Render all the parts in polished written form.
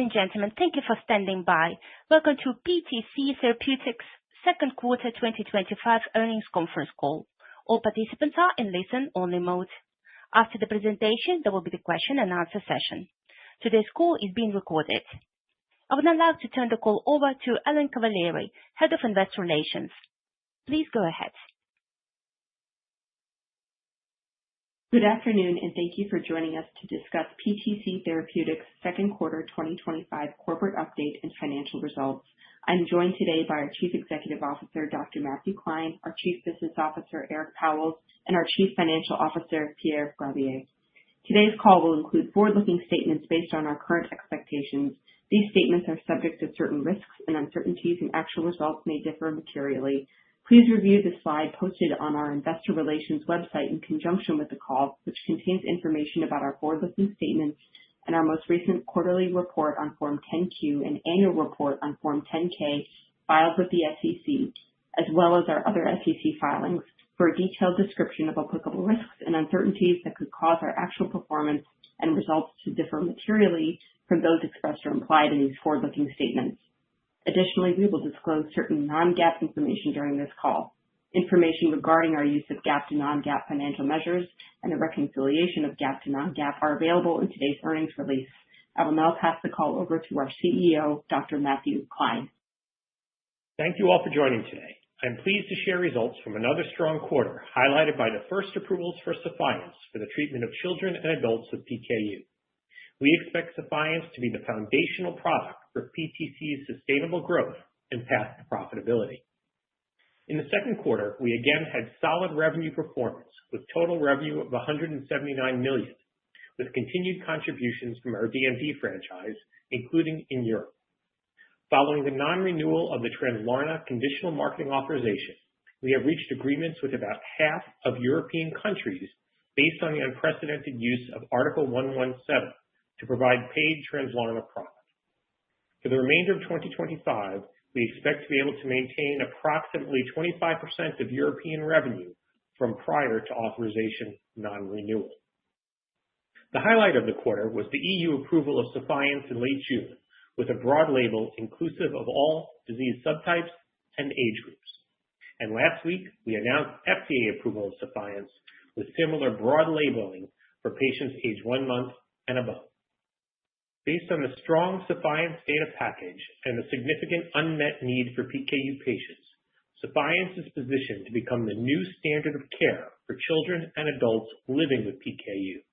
and gentlemen, thank you for standing by. Welcome to PTC Therapeutics second quarter 2025 earnings conference call. All participants are in listen-only mode. After the presentation, there will be the question and answer session. Today's call is being recorded. I would now like to turn the call over to Ellen Cavalieri, Head of Investor Relations. Please go ahead. Good afternoon, and thank you for joining us to discuss PTC Therapeutics second quarter 2025 corporate update and financial results. I'm joined today by our Chief Executive Officer, Dr. Matthew Klein, our Chief Business Officer, Eric Powell, and our Chief Financial Officer, Pierre Gravier. Today's call will include forward-looking statements based on our current expectations. These statements are subject to certain risks and uncertainties, and actual results may differ materially. Please review the slide posted on our investor relations website in conjunction with the call, which contains information about our forward-looking statements and our most recent quarterly report on Form 10-Q and annual report on Form 10-K filed with the SEC, as well as our other SEC filings for a detailed description of applicable risks and uncertainties that could cause our actual performance and results to differ materially from those expressed or implied in these forward-looking statements. Additionally, we will disclose certain non-GAAP information during this call. Information regarding our use of GAAP to non-GAAP financial measures and the reconciliation of GAAP to non-GAAP are available in today's earnings release. I will now pass the call over to our CEO, Dr. Matthew Klein. Thank you all for joining today. I'm pleased to share results from another strong quarter, highlighted by the first approvals for Sephience for the treatment of children and adults with PKU. We expect Sephience to be the foundational product for PTC's sustainable growth and path to profitability. In the second quarter, we again had solid revenue performance with total revenue of $179 million, with continued contributions from our DMD franchise, including in Europe. Following the non-renewal of the Translarna conditional marketing authorization, we have reached agreements with about half of European countries based on the unprecedented use of Article 117 to provide paid Translarna product. For the remainder of 2025, we expect to be able to maintain approximately 25% of European revenue from prior to authorization non-renewal. The highlight of the quarter was the EU approval of Sephience in late June, with a broad label inclusive of all disease subtypes and age groups. And last week, we announced FDA approval of Sephience with similar broad labeling for patients aged 1 month and above. Based on the strong Sephience data package and the significant unmet need for PKU patients, Sephience is positioned to become the new standard of care for children and adults living with PKU.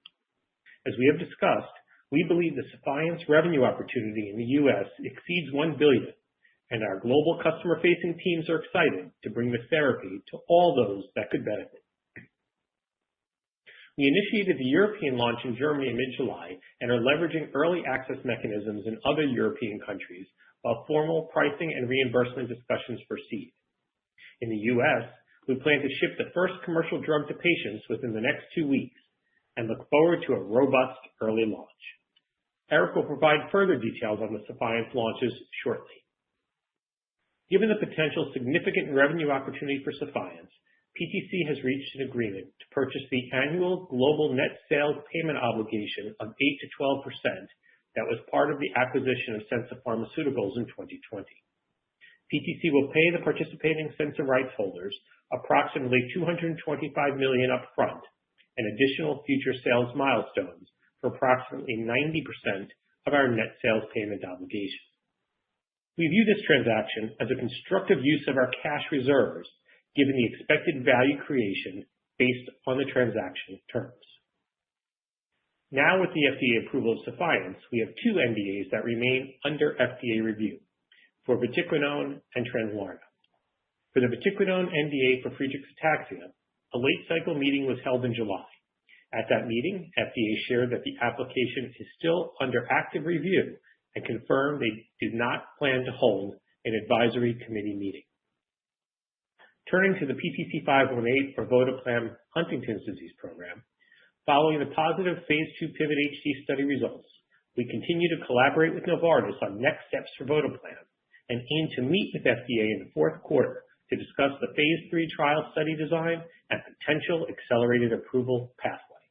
As we have discussed, we believe the Sephience revenue opportunity in the U.S. exceeds $1 billion, and our global customer-facing teams are excited to bring the therapy to all those that could benefit. We initiated the European launch in Germany in mid-July and are leveraging early access mechanisms in other European countries while formal pricing and reimbursement discussions proceed. In the U.S., we plan to ship the first commercial drug to patients within the next 2 weeks and look forward to a robust early launch. Eric will provide further details on the Sephience launches shortly. Given the potential significant revenue opportunity for Sephience, PTC has reached an agreement to purchase the annual global net sales payment obligation of 8 to 12% that was part of the acquisition of Censa Pharmaceuticals in 2020. PTC will pay the participating Censa rights holders approximately $225 million upfront and additional future sales milestones for approximately 90% of our net sales payment obligation. We view this transaction as a constructive use of our cash reserves, given the expected value creation based on the transaction terms. Now, with the FDA approval of Sephience, we have 2 NDAs that remain under FDA review for vatiquinone and Translarna. For the vatiquinone NDA for Friedreich's ataxia, a late-cycle meeting was held in July. At that meeting, FDA shared that the application is still under active review and confirmed they did not plan to hold an advisory committee meeting. Turning to the PTC 518 or votoplam Huntington's disease program, following the positive phase 2 PIVOT-HD study results, we continue to collaborate with Novartis on next steps for votoplam and aim to meet with FDA in the fourth quarter to discuss the phase 3 trial study design and potential accelerated approval pathway.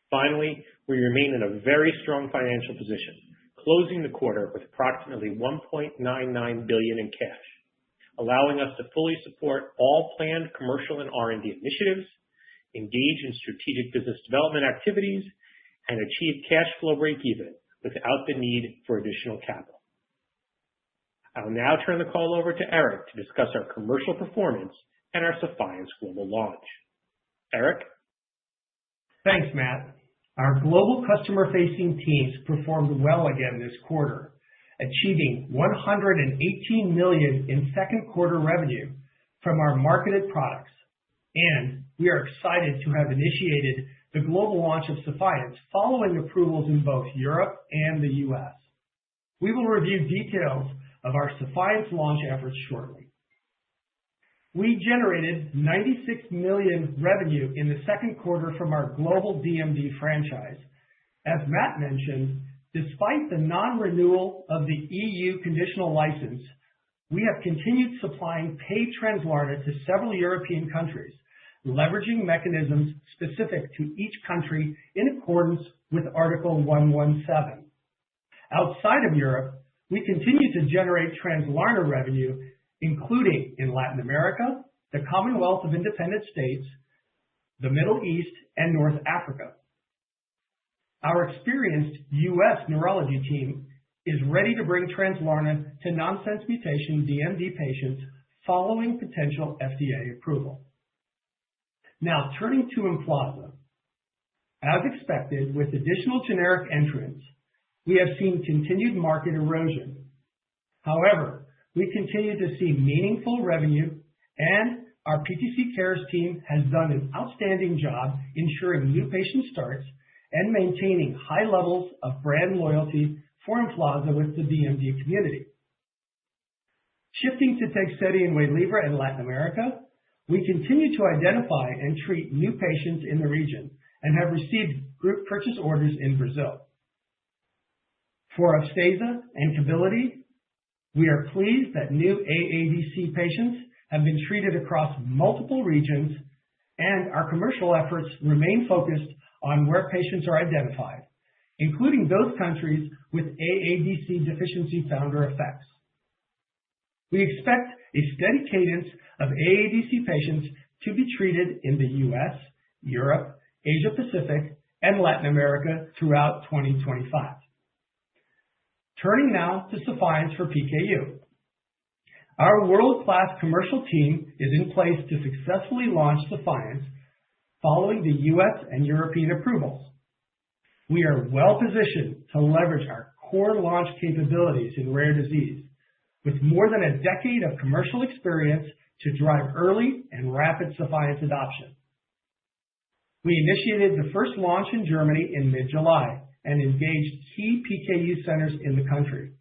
Finally, we remain in a very strong financial position, closing the quarter with approximately $1.99 billion in cash, allowing us to fully support all planned commercial and R&D initiatives, engage in strategic business development activities, and achieve cash flow break-even without the need for additional capital. I'll now turn the call over to Eric to discuss our commercial performance and our Sephience global launch. Eric? Thanks, Matt. Our global customer-facing teams performed well again this quarter, achieving $118 million in second quarter revenue from our marketed products, and we are excited to have initiated the global launch of Sephience following approvals in both Europe and the U.S. We will review details of our Sephience launch efforts shortly. We generated $96 million revenue in the second quarter from our global DMD franchise. As Matt mentioned, despite the non-renewal of the EU conditional license, we have continued supplying paid Translarna to several European countries, leveraging mechanisms specific to each country in accordance with Article 117. Outside of Europe, we continue to generate Translarna revenue, including in Latin America, the Commonwealth of Independent States, the Middle East, and North Africa. Our experienced U.S. neurology team is ready to bring Translarna to nonsense mutation DMD patients following potential FDA approval. Now, turning to Emflaza. As expected, with additional generic entrants, we have seen continued market erosion. However, we continue to see meaningful revenue, and our PTC Cares team has done an outstanding job ensuring new patient starts and maintaining high levels of brand loyalty for Emflaza with the DMD community. Shifting to Tegsedi and Waylivra in Latin America, we continue to identify and treat new patients in the region and have received group purchase orders in Brazil. For Upstaza and Kebbilidi, we are pleased that new AADC patients have been treated across multiple regions, and our commercial efforts remain focused on where patients are identified, including those countries with AADC deficiency founder effects. We expect a steady cadence of AADC patients to be treated in the U.S., Europe, Asia Pacific, and Latin America throughout 2025. Turning now to Sephience for PKU. Our world-class commercial team is in place to successfully launch Sephience following the U.S. and European approvals. We are well positioned to leverage our core launch capabilities in rare disease, with more than a decade of commercial experience to drive early and rapid Sephience adoption. We initiated the first launch in Germany in mid-July and engaged key PKU centers in the country.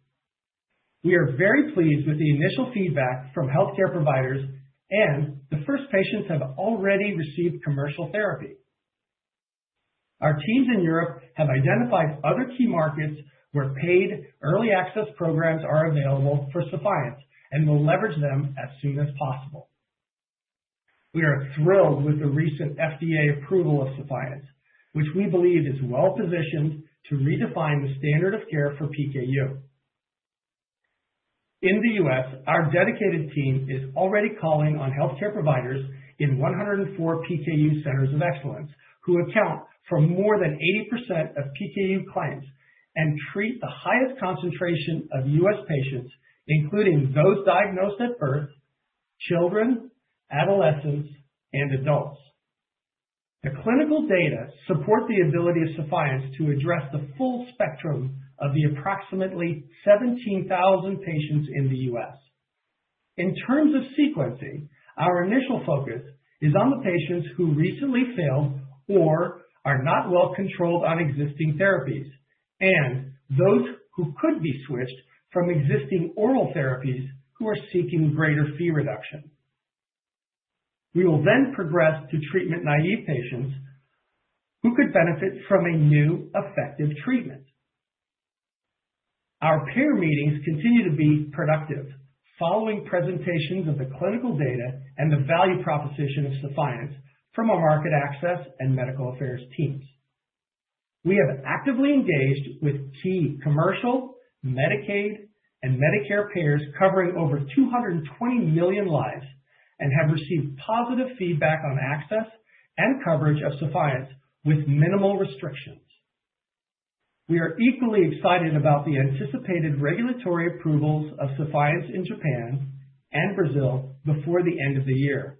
We are very pleased with the initial feedback from healthcare providers, and the first patients have already received commercial therapy. Our teams in Europe have identified other key markets where paid early access programs are available for Sephience and will leverage them as soon as possible. We are thrilled with the recent FDA approval of Sephience, which we believe is well positioned to redefine the standard of care for PKU. In the U.S., our dedicated team is already calling on healthcare providers in 104 PKU centers of excellence, who account for more than 80% of PKU claims and treat the highest concentration of U.S. patients, including those diagnosed at birth, children, adolescents, and adults. The clinical data support the ability of Sephience to address the full spectrum of the approximately 17,000 patients in the U.S. In terms of sequencing, our initial focus is on the patients who recently failed or are not well controlled on existing therapies, and those who could be switched from existing oral therapies who are seeking greater Phe reduction. We will then progress to treatment-naive patients who could benefit from a new, effective treatment. Our payer meetings continue to be productive, following presentations of the clinical data and the value proposition of Sephience from our market access and medical affairs teams. We have actively engaged with key commercial, Medicaid, and Medicare payers covering over 220 million lives and have received positive feedback on access and coverage of Sephience with minimal restrictions. We are equally excited about the anticipated regulatory approvals of Sephience in Japan and Brazil before the end of the year,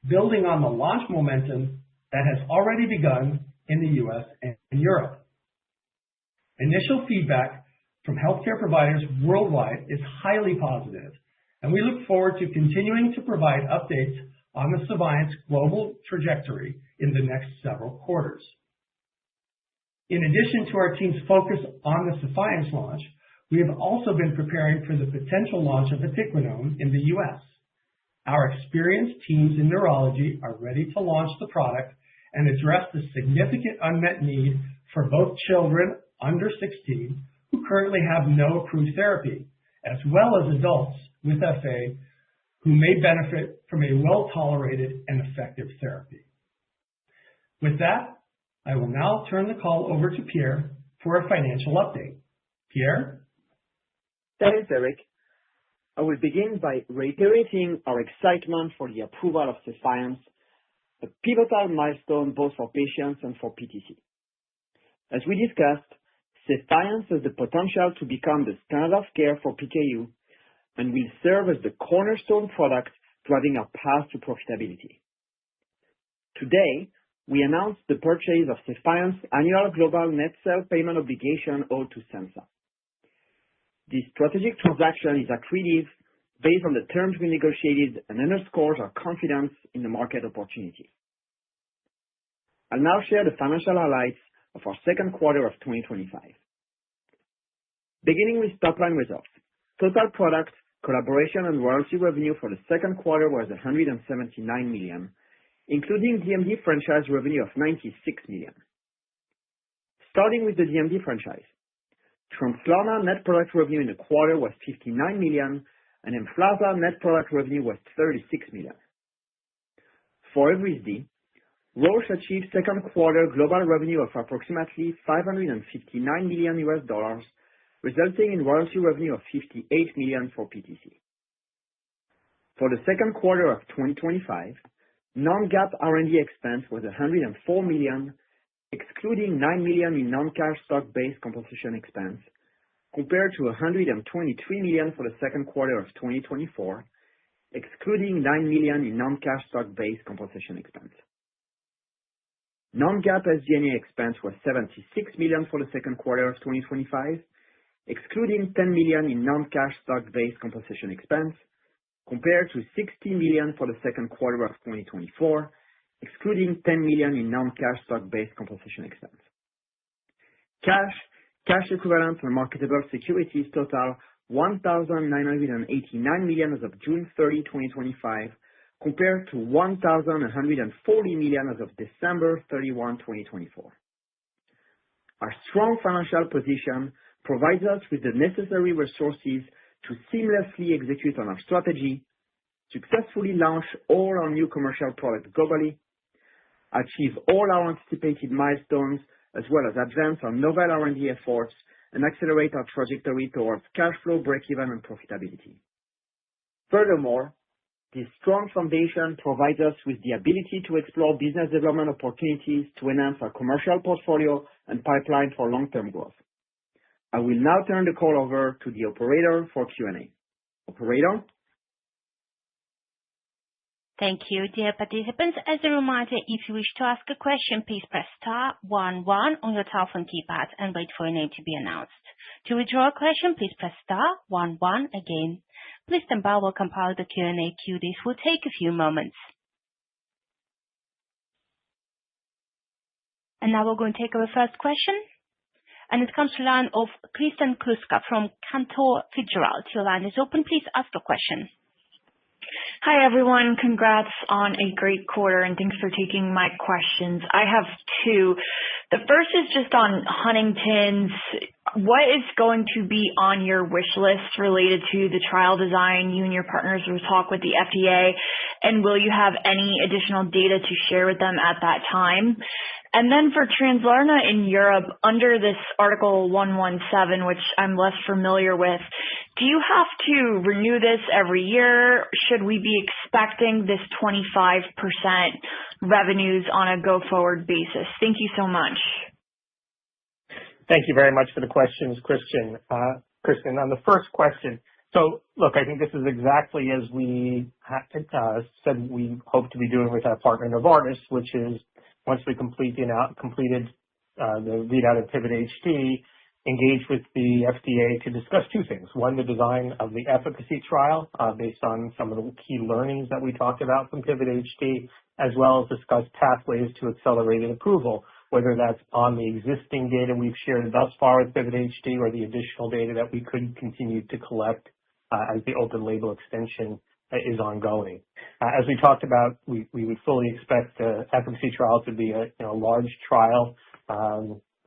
building on the launch momentum that has already begun in the US and Europe. Initial feedback from healthcare providers worldwide is highly positive, and we look forward to continuing to provide updates on the Sephience global trajectory in the next several quarters. In addition to our team's focus on the Sephience launch, we have also been preparing for the potential launch of vatiquinone in the US. Our experienced teams in neurology are ready to launch the product and address the significant unmet need for both children under 16 who currently have no approved therapy, as well as adults with FA who may benefit from a well-tolerated and effective therapy. With that, I will now turn the call over to Pierre for a financial update. Pierre? Thanks, Eric. I will begin by reiterating our excitement for the approval of Sephience, a pivotal milestone both for patients and for PTC. As we discussed, Sephience has the potential to become the standard of care for PKU and will serve as the cornerstone product driving our path to profitability. Today, we announced the purchase of Sephience annual global net sales payment obligation owed to Censa. This strategic transaction is accretive based on the terms we negotiated and underscores our confidence in the market opportunity. I'll now share the financial highlights of our second quarter of 2025. Beginning with top-line results, total product, collaboration, and royalty revenue for the second quarter was $179 million, including DMD franchise revenue of $96 million. Starting with the DMD franchise, Translarna net product revenue in the quarter was $59 million, and Emflaza net product revenue was $36 million. For Evrysdi, Roche achieved second quarter global revenue of approximately $559 million, resulting in royalty revenue of $58 million for PTC. For the second quarter of 2025, non-GAAP R&D expense was $104 million, excluding $9 million in non-cash stock-based compensation expense, compared to $123 million for the second quarter of 2024, excluding $9 million in non-cash stock-based compensation expense. Non-GAAP SG&A expense was $76 million for the second quarter of 2025, excluding $10 million in non-cash stock-based compensation expense, compared to $60 million for the second quarter of 2024, excluding $10 million in non-cash stock-based compensation expense. Cash equivalents, and marketable securities total $1,989 million as of June 30, 2025, compared to $1,140 million as of December 31, 2024. Our strong financial position provides us with the necessary resources to seamlessly execute on our strategy, successfully launch all our new commercial products globally, achieve all our anticipated milestones, as well as advance our novel R&D efforts and accelerate our trajectory towards cash flow breakeven and profitability. Furthermore, this strong foundation provides us with the ability to explore business development opportunities to enhance our commercial portfolio and pipeline for long-term growth. I will now turn the call over to the operator for Q&A. Operator? Thank you, dear participants. As a reminder, if you wish to ask a question, please press star 11 on your telephone keypad and wait for your name to be announced. To withdraw a question, please press star 11 again. Please stand by while we compile the Q&A queue. This will take a few moments. And now we're going to take our first question. And it comes to the line of Kristen Kluska from Cantor Fitzgerald. Your line is open. Please ask a question. Hi, everyone. Congrats on a great quarter, and thanks for taking my questions. I have two. The first is just on Huntington's. What is going to be on your wish list related to the trial design? You and your partners will talk with the FDA, and will you have any additional data to share with them at that time? And then for Translarna in Europe, under this Article 117, which I'm less familiar with, do you have to renew this every year? Should we be expecting this 25% revenues on a go-forward basis? Thank you so much. Thank you very much for the questions, Kristen. Kristen, on the first question, so look, I think this is exactly as we said we hope to be doing with our partner Novartis, which is once we completed the readout of PIVOT-HD, engage with the FDA to discuss two things. One, the design of the efficacy trial based on some of the key learnings that we talked about from PIVOT-HD, as well as discuss pathways to accelerated approval, whether that's on the existing data we've shared thus far with PIVOT-HD or the additional data that we could continue to collect as the open label extension is ongoing. As we talked about, we would fully expect the efficacy trial to be a large trial,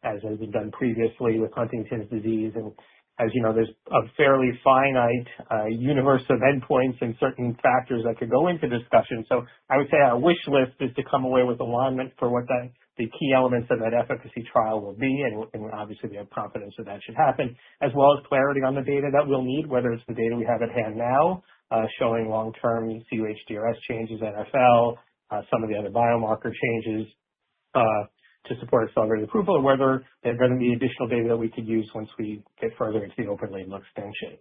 as has been done previously with Huntington's disease. And as you know, there's a fairly finite universe of endpoints and certain factors that could go into discussion. So I would say our wish list is to come away with alignment for what the key elements of that efficacy trial will be, and obviously we have confidence that that should happen, as well as clarity on the data that we'll need, whether it's the data we have at hand now, showing long-term cUHDRS changes, NFL, some of the other biomarker changes to support accelerated approval, or whether there's going to be additional data that we could use once we get further into the open label extension.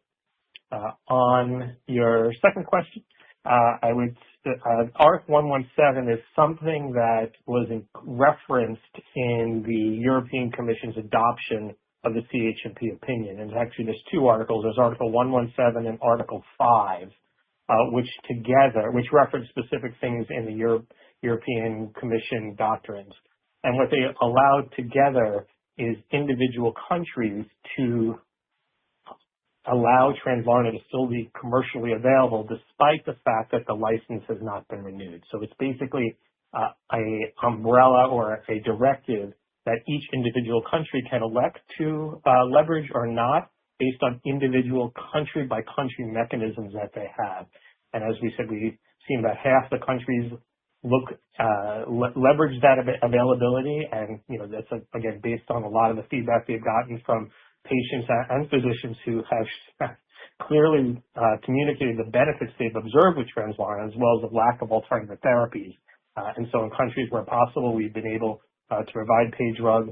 On your second question, Article 117 is something that was referenced in the European Commission's adoption of the CHMP opinion. And actually there's two articles. There's Article 117 and Article 5, which reference specific things in the European Commission doctrines. And what they allowed together is individual countries to allow Translarna to still be commercially available despite the fact that the license has not been renewed. So it's basically an umbrella or a directive that each individual country can elect to leverage or not based on individual country-by-country mechanisms that they have. And as we said, we've seen about half the countries leverage that availability, and that's again based on a lot of the feedback we've gotten from patients and physicians who have clearly communicated the benefits they've observed with Translarna, as well as the lack of alternative therapies. And so in countries where possible, we've been able to provide paid drug.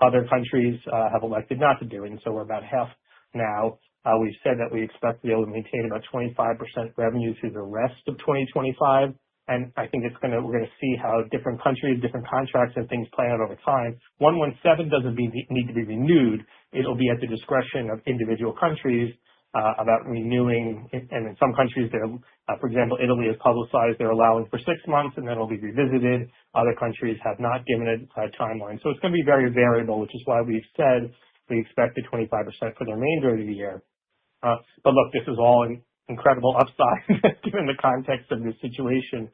Other countries have elected not to do it, and so we're about half now. We've said that we expect to be able to maintain about 25% revenue through the rest of 2025. And I think we're going to see how different countries, different contracts and things play out over time. 117 doesn't need to be renewed. It'll be at the discretion of individual countries about renewing. And in some countries, for example, Italy has publicized they're allowing for 6 months and then it'll be revisited. Other countries have not given it a timeline. So it's going to be very variable, which is why we've said we expect the 25% for the remainder of the year. But look, this is all incredible upside given the context of this situation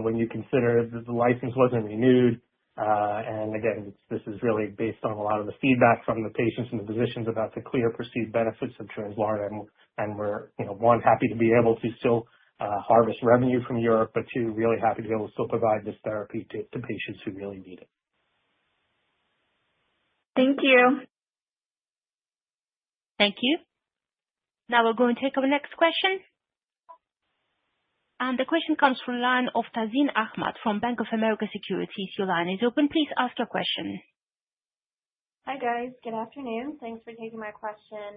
when you consider that the license wasn't renewed. And again, this is really based on a lot of the feedback from the patients and the physicians about the clear perceived benefits of Translarna. And we're, one, happy to be able to still harvest revenue from Europe, but two, really happy to be able to still provide this therapy to patients who really need it. Thank you. Thank you. Now we're going to take our next question. And the question comes from the line of Tazeen Ahmad from Bank of America Securities. Your line is open. Please ask your question. Hi, guys. Good afternoon. Thanks for taking my question.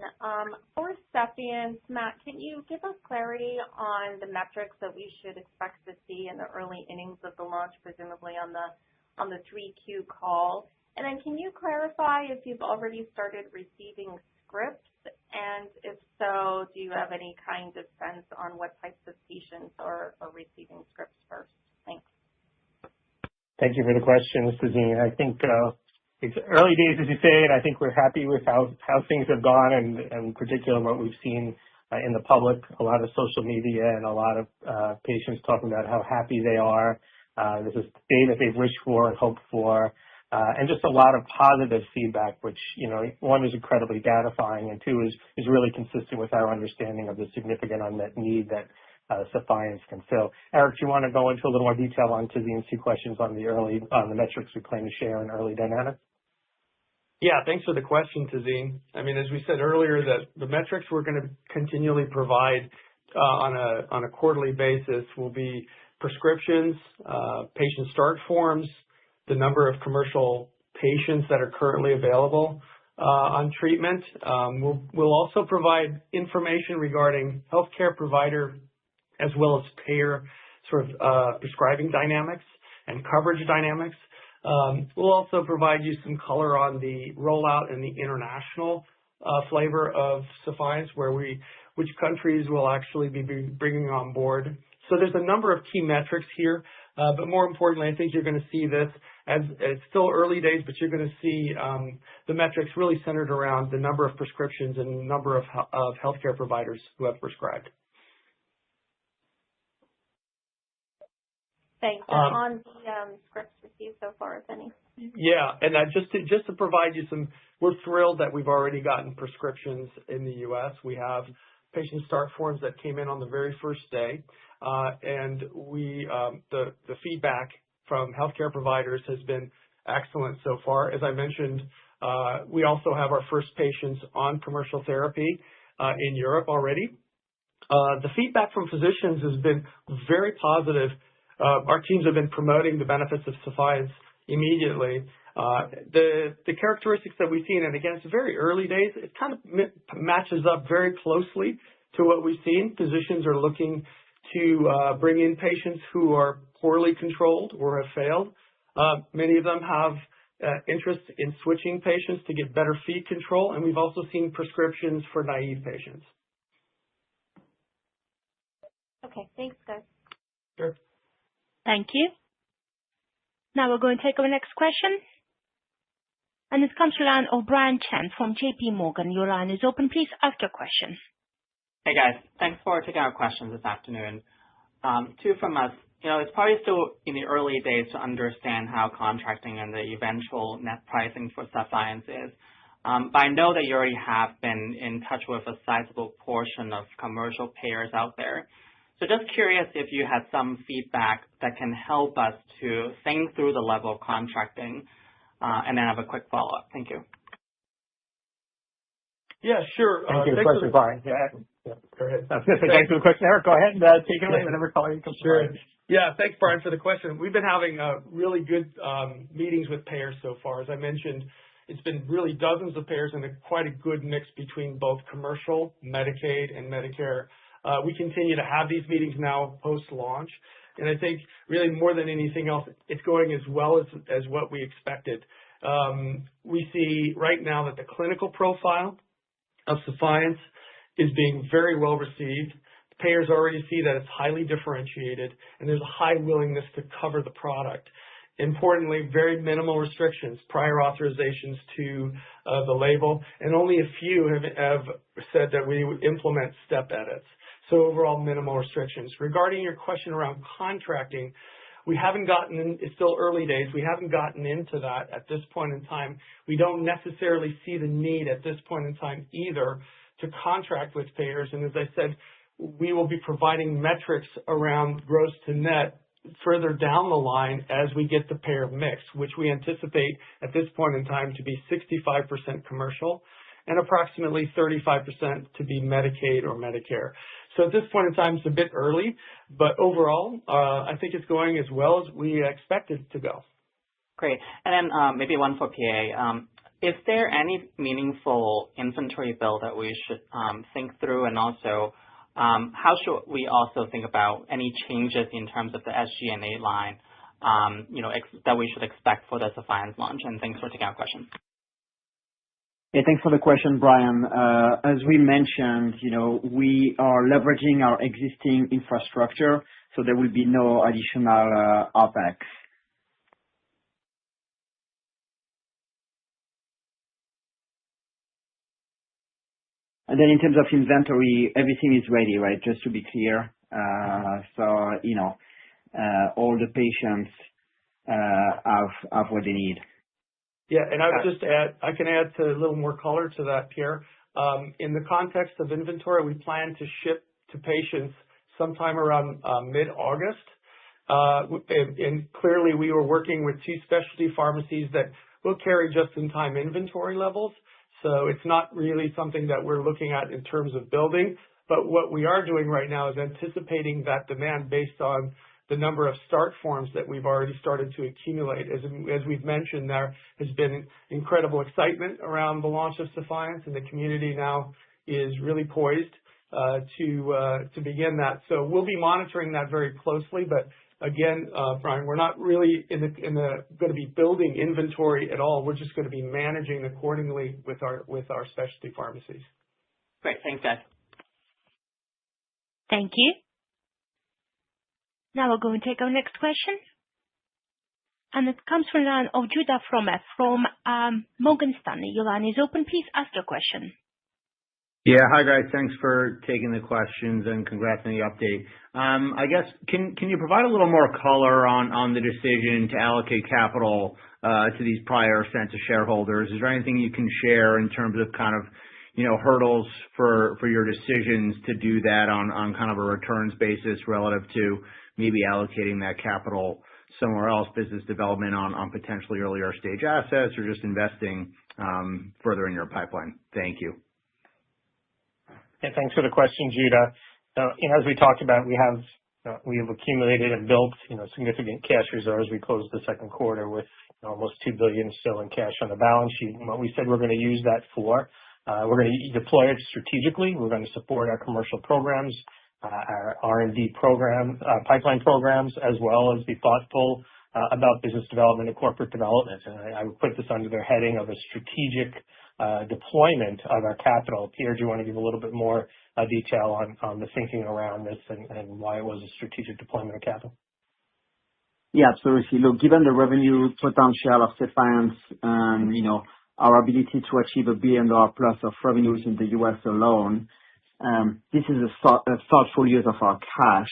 For Sephience, Matt, can you give us clarity on the metrics that we should expect to see in the early innings of the launch, presumably on the 3Q call? And then can you clarify if you've already started receiving scripts? And if so, do you have any kind of sense on what types of patients are receiving scripts first? Thanks. Thank you for the question, Tazeen. I think it's early days, as you say, and I think we're happy with how things have gone, and in particular what we've seen in the public, a lot of social media and a lot of patients talking about how happy they are. This is data they've wished for and hoped for. And just a lot of positive feedback, which, one is incredibly gratifying, and two is really consistent with our understanding of the significant unmet need that Sephience can fill. Eric, do you want to go into a little more detail on Tazeen's two questions on the metrics we plan to share in early dynamics? Yeah, thanks for the question, Tazeen. I mean, as we said earlier, that the metrics we're going to continually provide on a quarterly basis will be prescriptions, patient start forms, the number of commercial patients that are currently available on treatment. We'll also provide information regarding healthcare provider as well as payer sort of prescribing dynamics and coverage dynamics. We'll also provide you some color on the rollout and the international flavor of Sephience, which countries will actually be bringing on board. So there's a number of key metrics here, but more importantly, I think you're going to see this as it's still early days, but you're going to see the metrics really centered around the number of prescriptions and the number of healthcare providers who have prescribed. Thanks. On the scripts received so far, if any. Yeah, and just to provide you some, we're thrilled that we've already gotten prescriptions in the U.S. We have patient start forms that came in on the very first day, and the feedback from healthcare providers has been excellent so far. As I mentioned, we also have our first patients on commercial therapy in Europe already. The feedback from physicians has been very positive. Our teams have been promoting the benefits of Sephience immediately. The characteristics that we've seen, and again, it's very early days, it kind of matches up very closely to what we've seen. Physicians are looking to bring in patients who are poorly controlled or have failed. Many of them have interest in switching patients to get better feed control, and we've also seen prescriptions for naive patients. Okay, thanks, guys. Sure. Thank you. Now we're going to take our next question. And it comes to the line of Brian Chen from JP Morgan. Your line is open. Please ask your question. Hey, guys. Thanks for taking our questions this afternoon. Two from us. It's probably still in the early days to understand how contracting and the eventual net pricing for Sephience is. But I know that you already have been in touch with a sizable portion of commercial payers out there. So just curious if you had some feedback that can help us to think through the level of contracting, and then have a quick follow-up. Thank you. Yeah, sure. Thank you for the question, Brian. Yeah. Go ahead. I was going to say thanks for the question, Eric. Go ahead and take it away whenever calling you comes through. Yeah, thanks, Brian, for the question. We've been having really good meetings with payers so far. As I mentioned, it's been really dozens of payers and quite a good mix between both commercial, Medicaid, and Medicare. We continue to have these meetings now post-launch, and I think really more than anything else, it's going as well as what we expected. We see right now that the clinical profile of Sephience is being very well received. Payers already see that it's highly differentiated, and there's a high willingness to cover the product. Importantly, very minimal restrictions, prior authorizations to the label, and only a few have said that we would implement step edits. So overall, minimal restrictions. Regarding your question around contracting, we haven't gotten in, it's still early days, we haven't gotten into that at this point in time. We don't necessarily see the need at this point in time either to contract with payers. And as I said, we will be providing metrics around gross to net further down the line as we get the payer mix, which we anticipate at this point in time to be 65% commercial and approximately 35% to be Medicaid or Medicare. So at this point in time, it's a bit early, but overall, I think it's going as well as we expected it to go. Great. And then maybe one for PA. Is there any meaningful inventory build that we should think through? And also, how should we also think about any changes in terms of the SG&A line, that we should expect for the Sephience launch? And thanks for taking our question. Yeah, thanks for the question, Brian. As we mentioned, we are leveraging our existing infrastructure, so there will be no additional OpEx. And then in terms of inventory, everything is ready, right? Just to be clear. All the patients have what they need. Yeah, and I would just add, I can add to a little more color to that, Pierre. In the context of inventory, we plan to ship to patients sometime around mid-August. And clearly, we were working with 2 specialty pharmacies that will carry just-in-time inventory levels. So it's not really something that we're looking at in terms of building. But what we are doing right now is anticipating that demand based on the number of start forms that we've already started to accumulate. As we've mentioned, there has been incredible excitement around the launch of Sephience, and the community now is really poised to begin that. So we'll be monitoring that very closely. But again, Brian, we're not really going to be building inventory at all. We're just going to be managing accordingly with our specialty pharmacies. Great. Thanks, guys. Thank you. Now we're going to take our next question. And it comes from the line of Judah Frommer from Morgan Stanley. Your line is open. Please ask your question. Yeah. Hi, guys. Thanks for taking the questions and congrats on the update. I guess, can you provide a little more color on the decision to allocate capital to these prior sets of shareholders? Is there anything you can share in terms of kind of, hurdles for your decisions to do that on kind of a returns basis relative to maybe allocating that capital somewhere else, business development on potentially earlier stage assets, or just investing further in your pipeline? Thank you. Yeah, thanks for the question, Judah. As we talked about, we have accumulated and built significant cash reserves. We closed the second quarter with almost $2 billion still in cash on the balance sheet. And what we said we're going to use that for, we're going to deploy it strategically. We're going to support our commercial programs, our R&D program, pipeline programs, as well as be thoughtful about business development and corporate development. And I would put this under the heading of a strategic deployment of our capital. Pierre, do you want to give a little bit more detail on the thinking around this and why it was a strategic deployment of capital? Yeah, absolutely. Look, given the revenue potential of Sephience and, our ability to achieve $1 billion plus of revenues in the U.S. alone, this is a thoughtful use of our cash.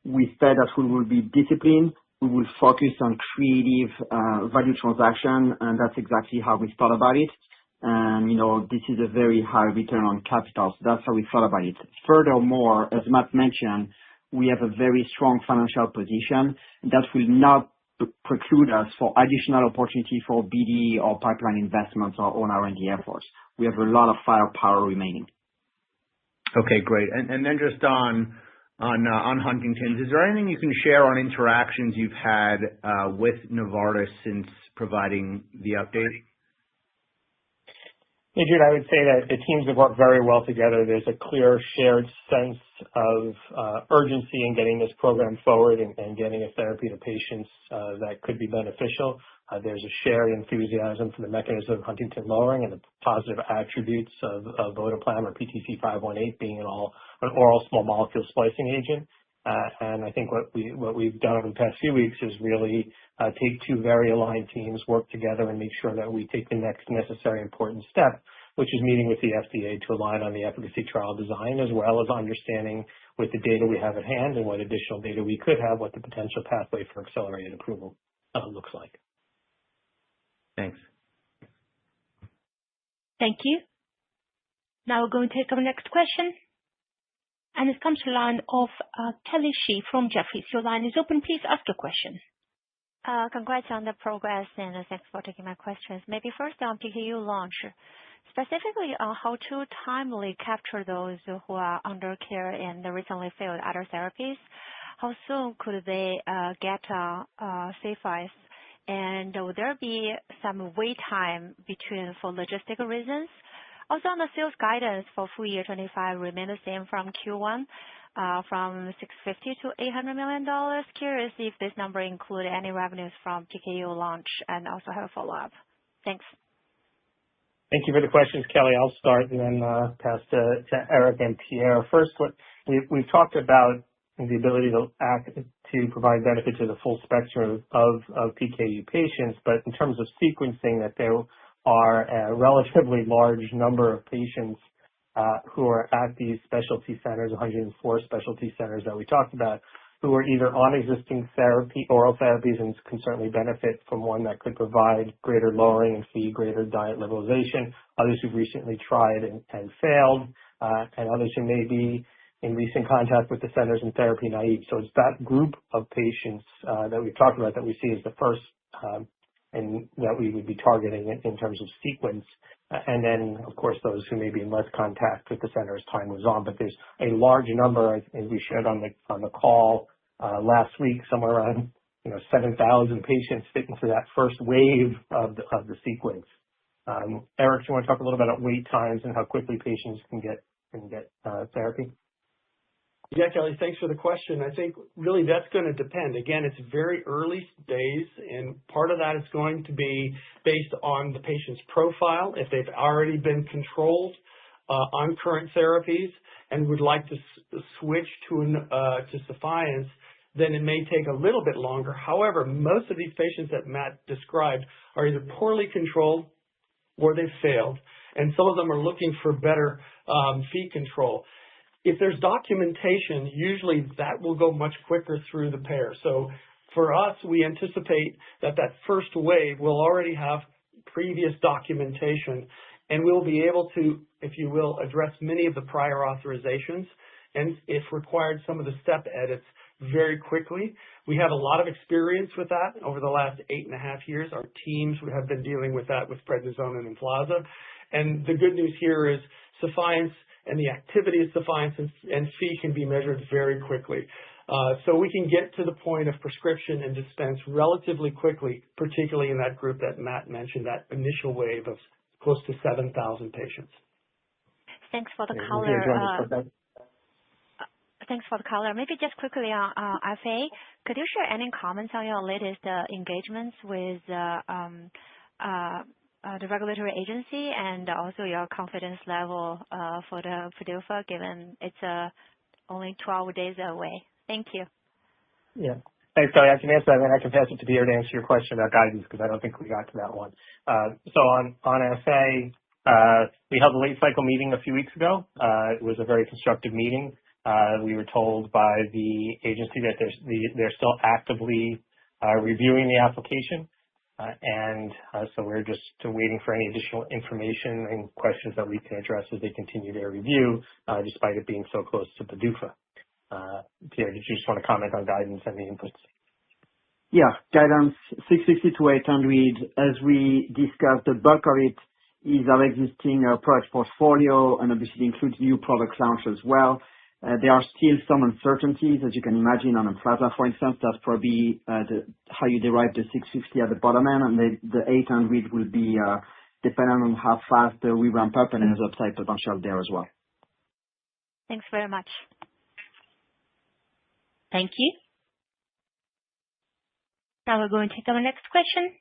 We said that we will be disciplined. We will focus on creative value transaction, and that's exactly how we thought about it. And, this is a very high return on capital. So that's how we thought about it. Furthermore, as Matt mentioned, we have a very strong financial position that will not preclude us for additional opportunity for BD or pipeline investments or own R&D efforts. We have a lot of firepower remaining. Okay, great. And then just on Huntington's, is there anything you can share on interactions you've had with Novartis since providing the update? Hey, Jude, I would say that the teams have worked very well together. There's a clear shared sense of urgency in getting this program forward and getting a therapy to patients that could be beneficial. There's a shared enthusiasm for the mechanism of Huntington lowering and the positive attributes of votoplam or PTC 518 being an oral small molecule splicing agent. And I think what we've done over the past few weeks is really take 2 very aligned teams, work together, and make sure that we take the next necessary important step, which is meeting with the FDA to align on the efficacy trial design, as well as understanding with the data we have at hand and what additional data we could have, what the potential pathway for accelerated approval looks like. Thanks. Thank you. Now we're going to take our next question. And it comes to the line of Kelly Shi from Jefferies. Your line is open. Please ask your question. Congrats on the progress, and thanks for taking my questions. Maybe first on PKU launch, specifically on how to timely capture those who are under care and recently failed other therapies. How soon could they get Sephience? And will there be some wait time between for logistical reasons? Also, on the sales guidance for full year 25 remain the same from Q1, from $650 to $800 million. Curious if this number include any revenues from PKU launch, and also have a follow-up. Thanks. Thank you for the questions, Kelly. I'll start and then pass to Eric and Pierre. First, what we've talked about the ability to provide benefit to the full spectrum of PKU patients, but in terms of sequencing, that there are a relatively large number of patients who are at these specialty centers, 104 specialty centers that we talked about, who are either on existing therapy, oral therapies, and can certainly benefit from one that could provide greater lowering and see greater diet liberalization, others who've recently tried and failed, and others who may be in recent contact with the centers and therapy naive. So it's that group of patients that we've talked about that we see as the first and that we would be targeting in terms of sequence. And then, of course, those who may be in less contact with the center as time moves on. But there's a large number, as we shared on the call last week, somewhere around 7,000 patients fit into that first wave of the sequence. Eric, do you want to talk a little bit about wait times and how quickly patients can get therapy? Yeah, Kelly, thanks for the question. I think really that's going to depend. Again, it's very early days, and part of that is going to be based on the patient's profile. If they've already been controlled on current therapies and would like to switch to Sephience, then it may take a little bit longer. However, most of these patients that Matt described are either poorly controlled or they've failed, and some of them are looking for better fee control. If there's documentation, usually that will go much quicker through the payer. So for us, we anticipate that first wave will already have previous documentation, and we'll be able to, if you will, address many of the prior authorizations, and if required, some of the step edits very quickly. We have a lot of experience with that over the last 8.5 years. Our teams have been dealing with that with prednisone and Emflaza. And the good news here is Sephience and the activity of Sephience and fee can be measured very quickly. So we can get to the point of prescription and dispense relatively quickly, particularly in that group that Matt mentioned, that initial wave of close to 7,000 patients. Thanks for the color. Thanks for the color. Maybe just quickly on FA, could you share any comments on your latest engagements with the regulatory agency and also your confidence level for the PDUFA, given it's only 12 days away? Thank you. Yeah. Thanks, Kelly. I can answer that, and then I can pass it to Pierre to answer your question about guidance because I don't think we got to that one. So on FA, we held a late cycle meeting a few weeks ago. It was a very constructive meeting. We were told by the agency that they're still actively reviewing the application. So we're just waiting for any additional information and questions that we can address as they continue their review, despite it being so close to PDUFA. Pierre, did you just want to comment on guidance and the inputs? Yeah, guidance 660 to 800. As we discussed, the bulk of it is our existing product portfolio and obviously includes new product launch as well. There are still some uncertainties, as you can imagine, on Emflaza, for instance. That's probably how you derive the 650 at the bottom end, and the 800 will be dependent on how fast we ramp up, and there's upside potential there as well. Thanks very much. Thank you. Now we're going to take our next question,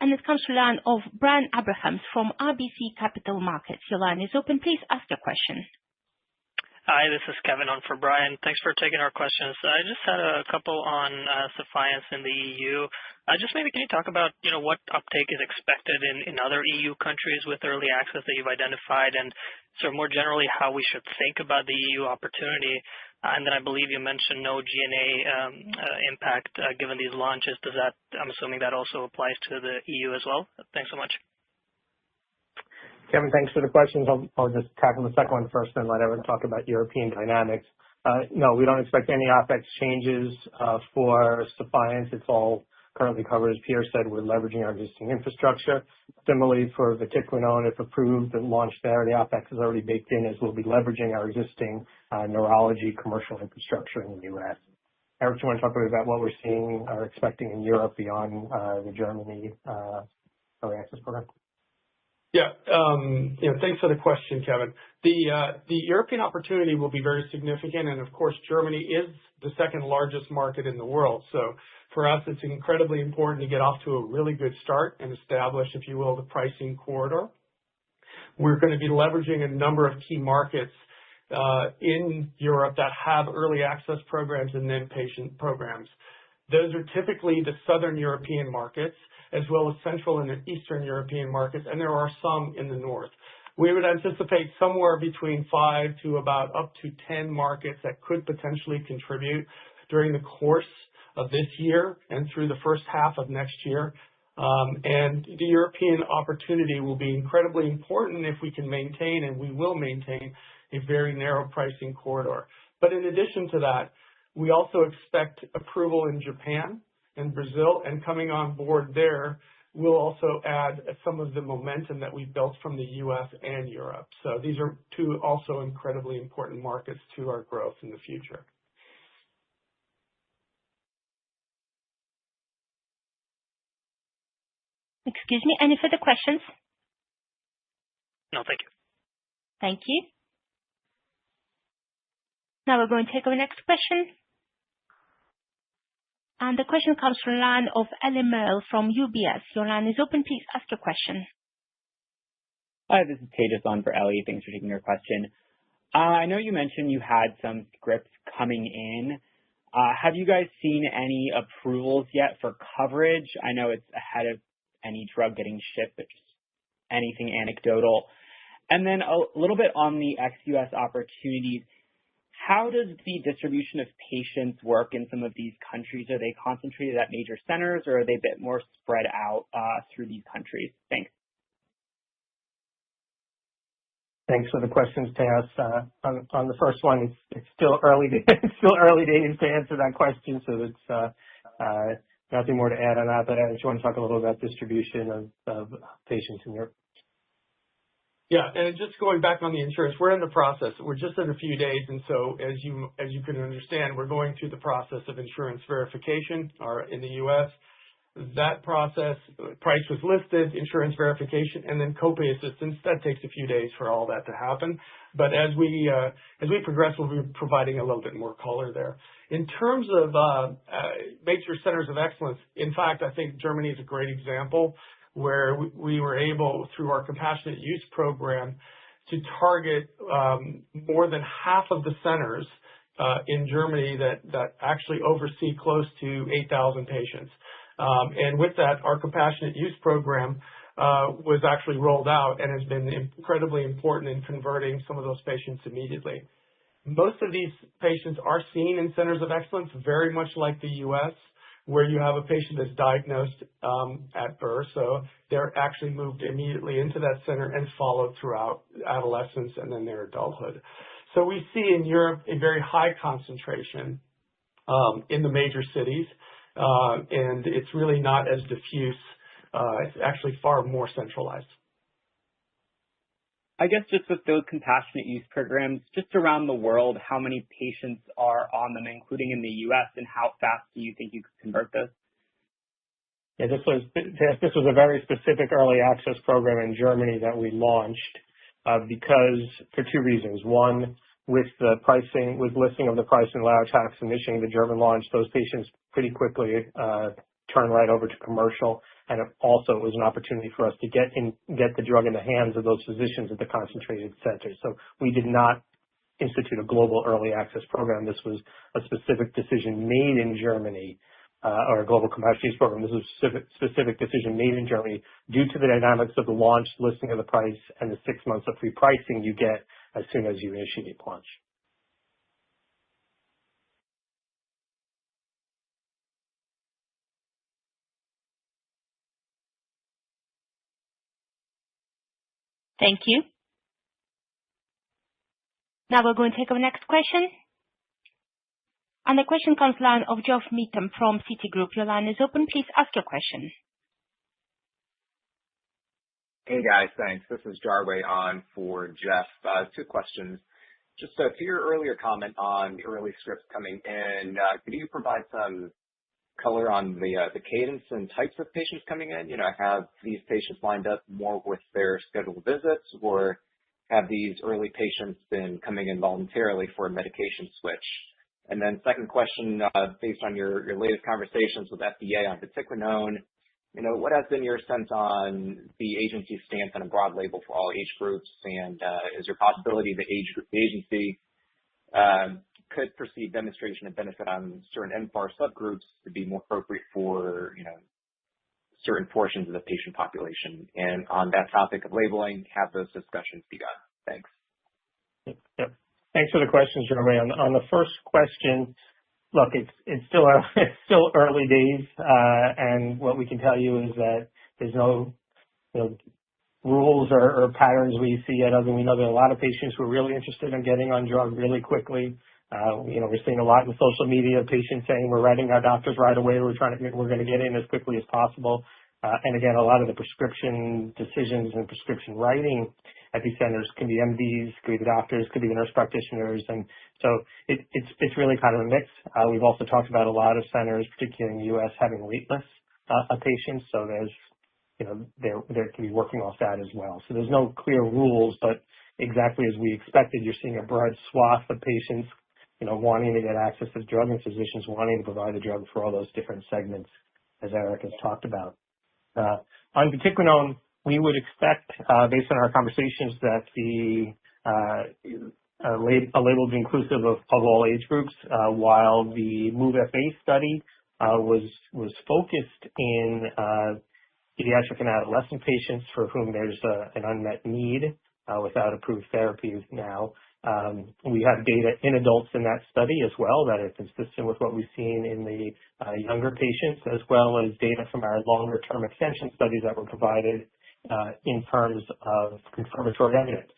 and it comes to the line of Brian Abrahams from RBC Capital Markets. Your line is open. Please ask your question. Hi, this is Kevin on for Brian. Thanks for taking our questions. I just had a couple on Sephience in the EU. Just maybe can you talk about what uptake is expected in other EU countries with early access that you've identified, and sort of more generally how we should think about the EU opportunity. And then I believe you mentioned no G&A impact given these launches. I'm assuming that also applies to the EU as well. Thanks so much. Kevin, thanks for the questions. I'll just tackle the second one first and let everyone talk about European dynamics. No, we don't expect any OpEx changes for Sephience. It's all currently covered. As Pierre said, we're leveraging our existing infrastructure. Similarly, for vatiquinone, if approved and launched there, the OpEx is already baked in as we'll be leveraging our existing neurology commercial infrastructure in the U.S. Eric, do you want to talk a bit about what we're seeing or expecting in Europe beyond the Germany early access program? Yeah, thanks for the question, Kevin. The European opportunity will be very significant, and of course, Germany is the second largest market in the world. So for us, it's incredibly important to get off to a really good start and establish, if you will, the pricing corridor. We're going to be leveraging a number of key markets in Europe that have early access programs and then patient programs. Those are typically the Southern European markets, as well as Central and Eastern European markets, and there are some in the North. We would anticipate somewhere between 5 to about up to 10 markets that could potentially contribute during the course of this year and through the first half of next year. And the European opportunity will be incredibly important if we can maintain, and we will maintain, a very narrow pricing corridor. But in addition to that, we also expect approval in Japan and Brazil, and coming on board there will also add some of the momentum that we've built from the U.S. and Europe. So these are two also incredibly important markets to our growth in the future. Excuse me, any further questions? No, thank you. Thank you. Now we're going to take our next question. And the question comes from the line of Ellie Merle from UBS. Your line is open. Please ask your question. Hi, this is Tejas on for Ellie. Thanks for taking your question. I know you mentioned you had some scripts coming in. Have you guys seen any approvals yet for coverage? I know it's ahead of any drug getting shipped, but just anything anecdotal. And then a little bit on the ex-US opportunities. How does the distribution of patients work in some of these countries? Are they concentrated at major centers, or are they a bit more spread out through these countries? Thanks. Thanks for the questions, Tejas. On the first one, it's still early days to answer that question, so it's nothing more to add on that. But I just want to talk a little about distribution of patients in Europe. Yeah, and just going back on the insurance, we're in the process. We're just in a few days, and so as you can understand, we're going through the process of insurance verification in the U.S. That process, price was listed, insurance verification, and then copay assistance. That takes a few days for all that to happen. But as we progress, we'll be providing a little bit more color there. In terms of major centers of excellence, in fact, I think Germany is a great example where we were able, through our compassionate use program, to target more than half of the centers in Germany that actually oversee close to 8,000 patients. And with that, our compassionate use program was actually rolled out and has been incredibly important in converting some of those patients immediately. Most of these patients are seen in centers of excellence, very much like the U.S., where you have a patient that's diagnosed at birth, so they're actually moved immediately into that center and followed throughout adolescence and then their adulthood. So we see in Europe a very high concentration in the major cities, and it's really not as diffuse. It's actually far more centralized. I guess just with those compassionate use programs, just around the world, how many patients are on them, including in the U.S., and how fast do you think you could convert those? Yeah, this was a very specific early access program in Germany that we launched because for two reasons. One, with the pricing, with listing of the price and allow tax initiating the German launch, those patients pretty quickly turn right over to commercial. And it also was an opportunity for us to get the drug in the hands of those physicians at the concentrated centers. So we did not institute a global early access program. This was a specific decision made in Germany, or a global compassionate use program. This was a specific decision made in Germany due to the dynamics of the launch, listing of the price, and the 6 months of free pricing you get as soon as you initiate launch. Thank you. Now we're going to take our next question. And the question comes from the line of Geoff Meacham from Citigroup. Your line is open. Please ask your question. Hey guys, thanks. This is Jarway on for Jeff. Two questions. Just to your earlier comment on the early scripts coming in, could you provide some color on the cadence and types of patients coming in? Have these patients lined up more with their scheduled visits, or have these early patients been coming in voluntarily for a medication switch? And then second question, based on your latest conversations with FDA on vatiquinone, what has been your sense on the agency's stance on a broad label for all age groups, and is there a possibility the agency could perceive demonstration of benefit on certain mFARS subgroups to be more appropriate for, certain portions of the patient population? And on that topic of labeling, have those discussions begun? Thanks. Yep. Thanks for the questions, Jeremy. On the first question, look, it's still early days, and what we can tell you is that there's no rules or patterns we see yet, other than we know there are a lot of patients who are really interested in getting on drug really quickly. We're seeing a lot in social media, patients saying we're writing our doctors right away. We're going to get in as quickly as possible. And again, a lot of the prescription decisions and prescription writing at these centers can be MDs, could be the doctors, could be the nurse practitioners. And so it's really kind of a mix. We've also talked about a lot of centers, particularly in the U.S., having wait lists of patients. So they can be working off that as well. So there's no clear rules, but exactly as we expected, you're seeing a broad swath of patients, wanting to get access to the drug and physicians wanting to provide the drug for all those different segments, as Eric has talked about. On vatiquinone, we would expect, based on our conversations, that a label will be inclusive of all age groups, while the MOVE-FA study was focused in pediatric and adolescent patients for whom there's an unmet need without approved therapies now. We have data in adults in that study as well that are consistent with what we've seen in the younger patients, as well as data from our longer-term extension studies that were provided in terms of confirmatory evidence,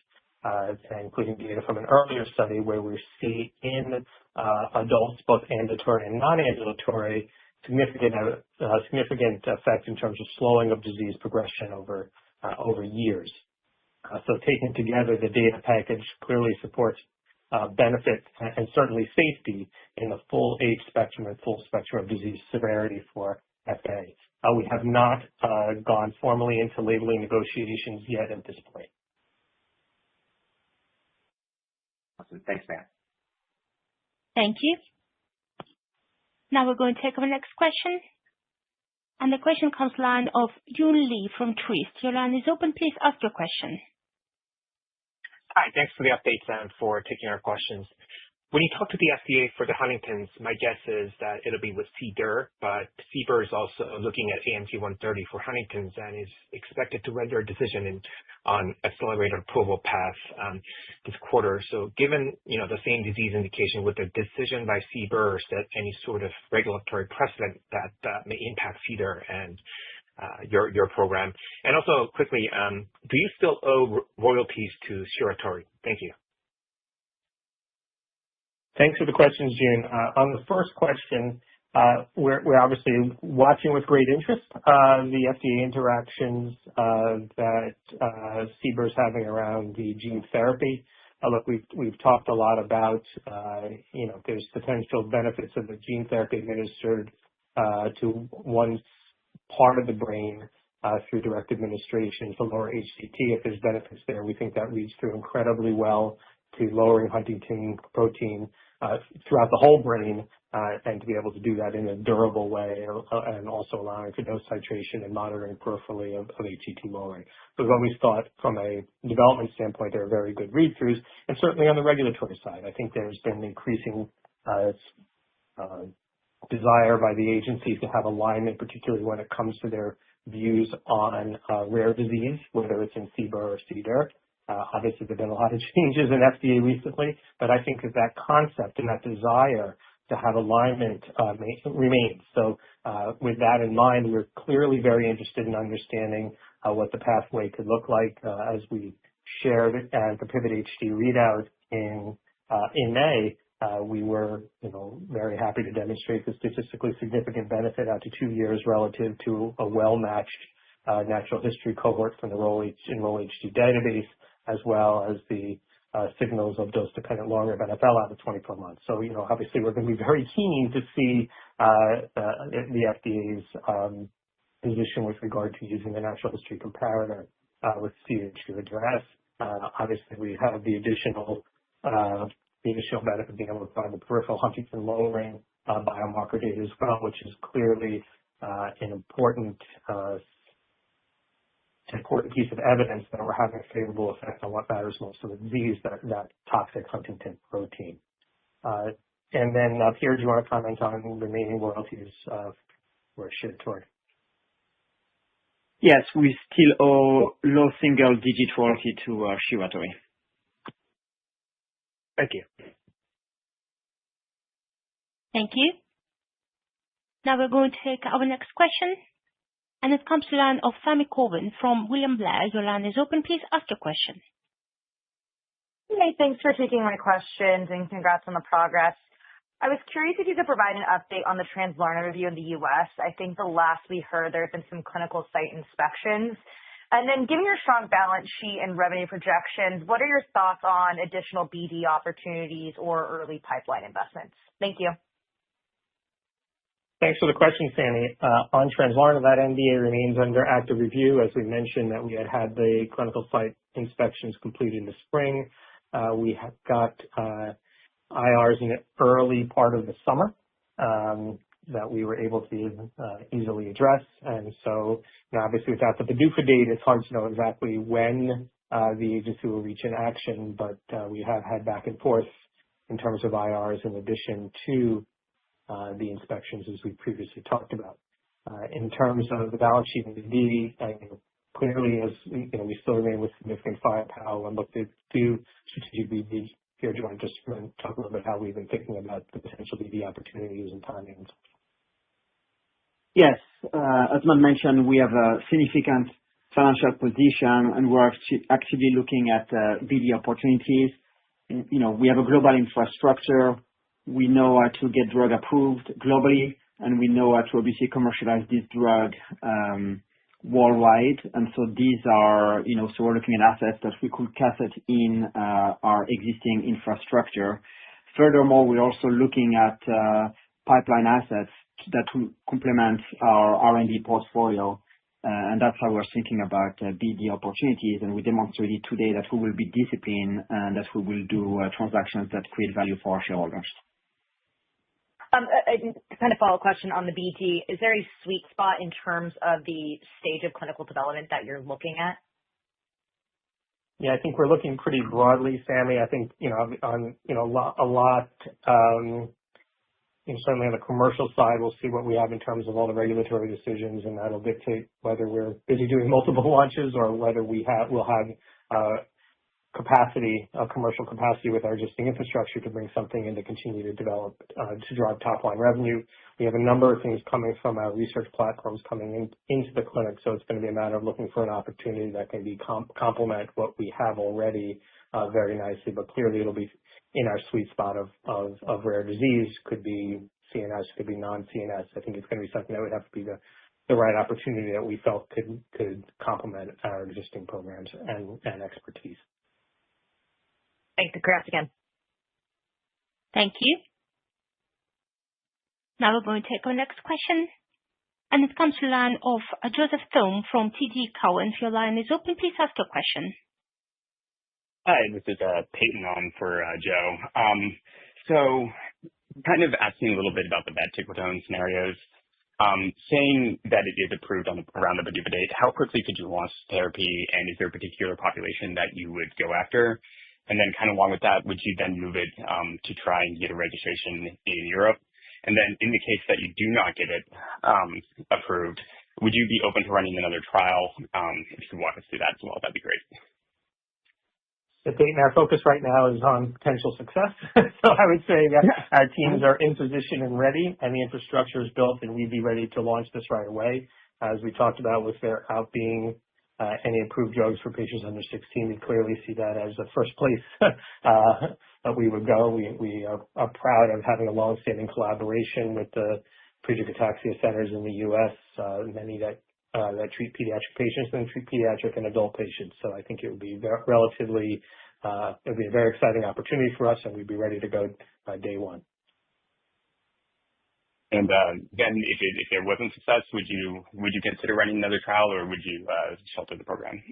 including data from an earlier study where we see in adults, both ambulatory and non-ambulatory, significant effect in terms of slowing of disease progression over years. So taken together, the data package clearly supports benefit and certainly safety in the full age spectrum and full spectrum of disease severity for FA. We have not gone formally into labeling negotiations yet at this point. Awesome. Thanks, Matt. Thank you. Now we're going to take our next question. And the question comes line of Joon Lee from Truist. Your line is open. Please ask your question. Hi, thanks for the updates and for taking our questions. When you talk to the FDA for the Huntington's, my guess is that it'll be with CDER, but CBER is also looking at AMT 130 for Huntington's and is expected to render a decision on accelerated approval path this quarter. So given the same disease indication, with the decision by CBER set any sort of regulatory precedent that may impact CDER and your program? And also quickly, do you still owe royalties to Shiratori? Thank you. Thanks for the questions, June. On the first question, we're obviously watching with great interest the FDA interactions that CBER is having around the gene therapy. Look, we've talked a lot about there's potential benefits of the gene therapy administered to one part of the brain through direct administration to lower HTT. If there's benefits there, we think that leads through incredibly well to lowering Huntington protein throughout the whole brain, and to be able to do that in a durable way, and also allowing for dose titration and monitoring peripherally of HTT lowering. So we've always thought from a development standpoint, there are very good read-throughs, and certainly on the regulatory side, I think there's been increasing desire by the agency to have alignment, particularly when it comes to their views on rare disease, whether it's in CBER or CDER. Obviously, there have been a lot of changes in FDA recently, but I think that concept and that desire to have alignment remains. So with that in mind, we're clearly very interested in understanding what the pathway could look like. As we shared at the Pivot HD readout in May, we were very happy to demonstrate the statistically significant benefit out to 2 years relative to a well-matched natural history cohort from the Enroll-HD database, as well as the signals of dose-dependent longer NFL out of 24 months. So, obviously, we're going to be very keen to see the FDA's position with regard to using the natural history comparator with CH to address. Obviously, we have the additional benefit of being able to find the peripheral Huntington lowering biomarker data as well, which is clearly an important piece of evidence that we're having a favorable effect on what matters most to the disease, that toxic Huntington protein. And then, Pierre, do you want to comment on remaining royalties for Shiratori? Yes, we still owe low single-digit royalty to Shiratori. Thank you. Thank you. Now we're going to take our next question. and it comes to the line of Sami Corwin from William Blair. Your line is open. Please ask your question. Hey, thanks for taking my questions and congrats on the progress. I was curious if you could provide an update on the Translarna review in the U.S. I think the last we heard, there have been some clinical site inspections. And then given your strong balance sheet and revenue projections, what are your thoughts on additional BD opportunities or early pipeline investments? Thank you. Thanks for the question, Sammy. On Translarna, that NDA remains under active review. As we mentioned, that we had the clinical site inspections completed in the spring. We have got IRs in the early part of the summer that we were able to easily address. And so, obviously, without the PDUFA date, it's hard to know exactly when the agency will reach an action, but we have had back and forth in terms of IRs in addition to the inspections, as we previously talked about. In terms of the balance sheet and the BD, clearly, as we still remain with significant firepower and look to do strategic BD. Here, do you want to just talk a little bit how we've been thinking about the potential BD opportunities and timing? Yes. As Matt mentioned, we have a significant financial position, and we're actively looking at BD opportunities. We have a global infrastructure. We know how to get drug approved globally, and we know how to obviously commercialize this drug worldwide. And so these are, so we're looking at assets that we could cassette in our existing infrastructure. Furthermore, we're also looking at pipeline assets that will complement our R&D portfolio. And that's how we're thinking about BD opportunities. And we demonstrated today that we will be disciplined and that we will do transactions that create value for our shareholders. A kind of follow-up question on the BD. Is there a sweet spot in terms of the stage of clinical development that you're looking at? Yeah, I think we're looking pretty broadly, Sammy. I think, on, a lot, certainly on the commercial side, we'll see what we have in terms of all the regulatory decisions, and that'll dictate whether we're busy doing multiple launches or whether we'll have commercial capacity with our existing infrastructure to bring something in to continue to develop, to drive top line revenue. We have a number of things coming from our research platforms coming into the clinic, so it's going to be a matter of looking for an opportunity that can be complement what we have already very nicely. But clearly, it'll be in our sweet spot of rare disease. Could be CNS, could be non-CNS. I think it's going to be something that would have to be the right opportunity that we felt could complement our existing programs and expertise. Thanks. Congrats again. Thank you. Now we're going to take our next question. And it comes to the line of Joseph Thome from TD Cowen. If your line is open, please ask your question. Hi, this is Peyton on for Joe. So kind of asking a little bit about the vatiquinone scenarios. Saying that it is approved around the PDUFA date, how quickly could you launch therapy, and is there a particular population that you would go after? And then kind of along with that, would you then move it to try and get a registration in Europe? And then in the case that you do not get it approved, would you be open to running another trial? If you could walk us through that as well, that'd be great. So Peyton, our focus right now is on potential success. So I would say that our teams are in position and ready, and the infrastructure is built, and we'd be ready to launch this right away. As we talked about, with there out being any approved drugs for patients under 16, we clearly see that as the first place that we would go. We are proud of having a long-standing collaboration with the pediatric ataxia centers in the U.S., many that treat pediatric patients and treat pediatric and adult patients. So I think it would be it would be a very exciting opportunity for us, and we'd be ready to go day one. And then if there wasn't success, would you consider running another trial, or would you shelter the program?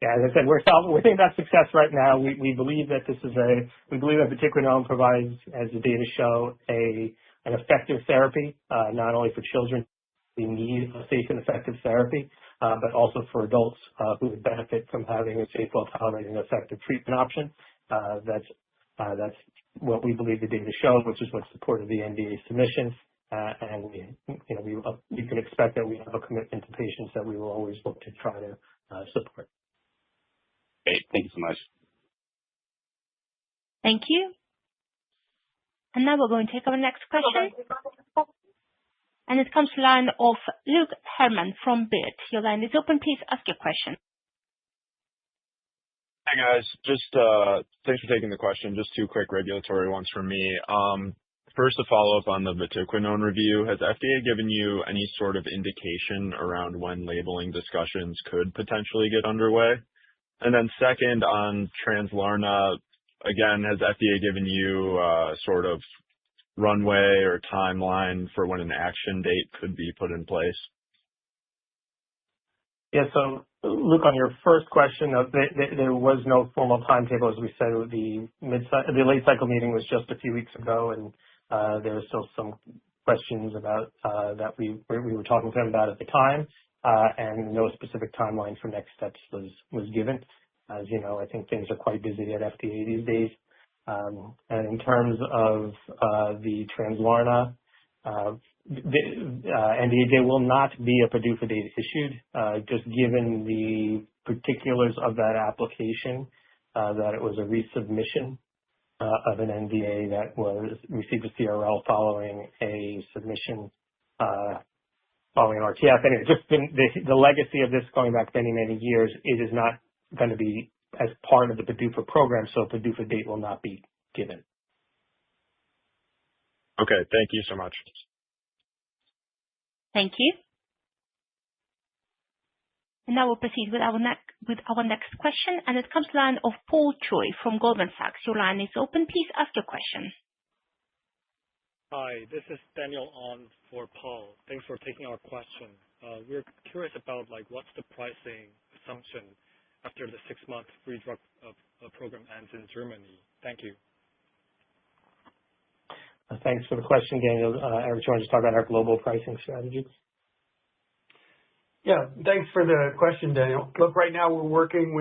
Yeah, as I said, we're thinking about success right now. We believe that we believe that vatiquinone provides, as the data show, an effective therapy, not only for children who need a safe and effective therapy, but also for adults who would benefit from having a safe, well-tolerated, and effective treatment option. That's what we believe the data show, which is what supported the NDA submission. And we can expect that we have a commitment to patients that we will always look to try to support. Great. Thank you so much. Thank you. And now we're going to take our next question. and it comes to the line of Luke Herrmann from Baird. Your line is open. Please ask your question. Hey, guys. Just thanks for taking the question. Just two quick regulatory ones from me. First, a follow-up on the vatiquinone review. Has FDA given you any sort of indication around when labeling discussions could potentially get underway? And then second, on Translarna, again, has FDA given you sort of runway or timeline for when an action date could be put in place? Yeah. So, Luke, on your first question, there was no formal timetable. As we said, the late cycle meeting was just a few weeks ago, and there were still some questions about that we were talking to them about at the time, and no specific timeline for next steps was given. As you know, I think things are quite busy at FDA these days. And in terms of the Translarna, NDA, there will not be a PDUFA date issued, just given the particulars of that application, that it was a resubmission of an NDA that received a CRL following a submission following an RTF. Anyway, just the legacy of this going back many, many years, it is not going to be as part of the PDUFA program, so a PDUFA date will not be given. Okay, thank you so much. Thank you. And now we'll proceed with our next question, and it comes to the line of Paul Choi from Goldman Sachs. Your line is open. Please ask your question. Hi, this is Daniel on for Paul. Thanks for taking our question. We're curious about what's the pricing assumption after the 6-month free drug program ends in Germany. Thank you. Thanks for the question, Daniel. Eric, do you want to just talk about our global pricing strategy? Yeah, thanks for the question, Daniel. Look, right now we're working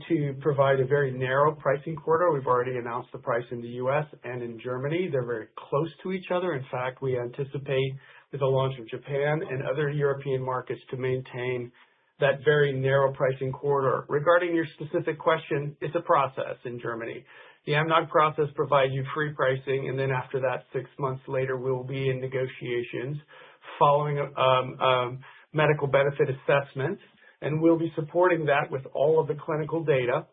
to provide a very narrow pricing corridor. We've already announced the price in the U.S. and in Germany. They're very close to each other. In fact, we anticipate with the launch of Japan and other European markets to maintain that very narrow pricing corridor. Regarding your specific question, it's a process in Germany. The AMNOG process provides you free pricing, and then after that, 6 months later, we'll be in negotiations following medical benefit assessments, and we'll be supporting that with all of the clinical data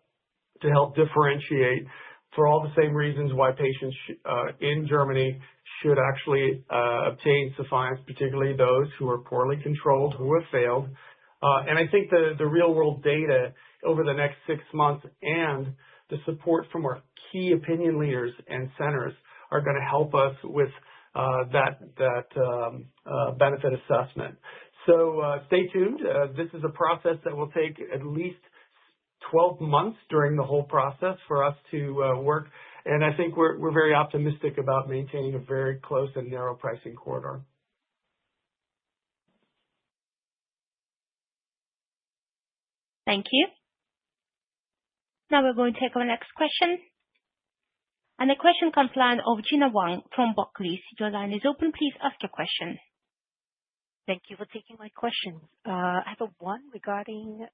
to help differentiate for all the same reasons why patients in Germany should actually obtain Sephience, particularly those who are poorly controlled, who have failed. And I think the real-world data over the next 6 months and the support from our key opinion leaders and centers are going to help us with that benefit assessment. So stay tuned. This is a process that will take at least 12 months during the whole process for us to work. And I think we're very optimistic about maintaining a very close and narrow pricing corridor. Thank you. Now we're going to take our next question. And the question comes to the line of Gina Wang from Barclays. Your line is open. Please ask your question. Thank you for taking my question. I have one regarding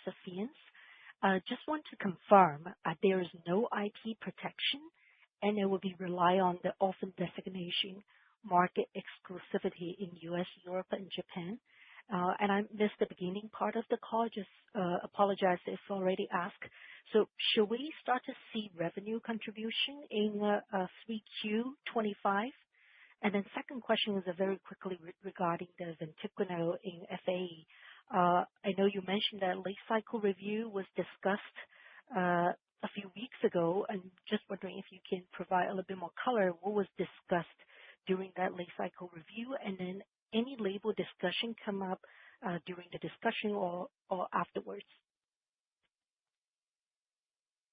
Sephience. Just want to confirm there is no IP protection, and it will be rely on the orphan designation market exclusivity in U.S., Europe, and Japan. And I missed the beginning part of the call. Just apologize if already asked. So should we start to see revenue contribution in 3Q25? And then second question is very quickly regarding the vatiquinone in FA. I know you mentioned that late cycle review was discussed a few weeks ago, and just wondering if you can provide a little bit more color. What was discussed during that late cycle review, and then any label discussion come up during the discussion or afterwards?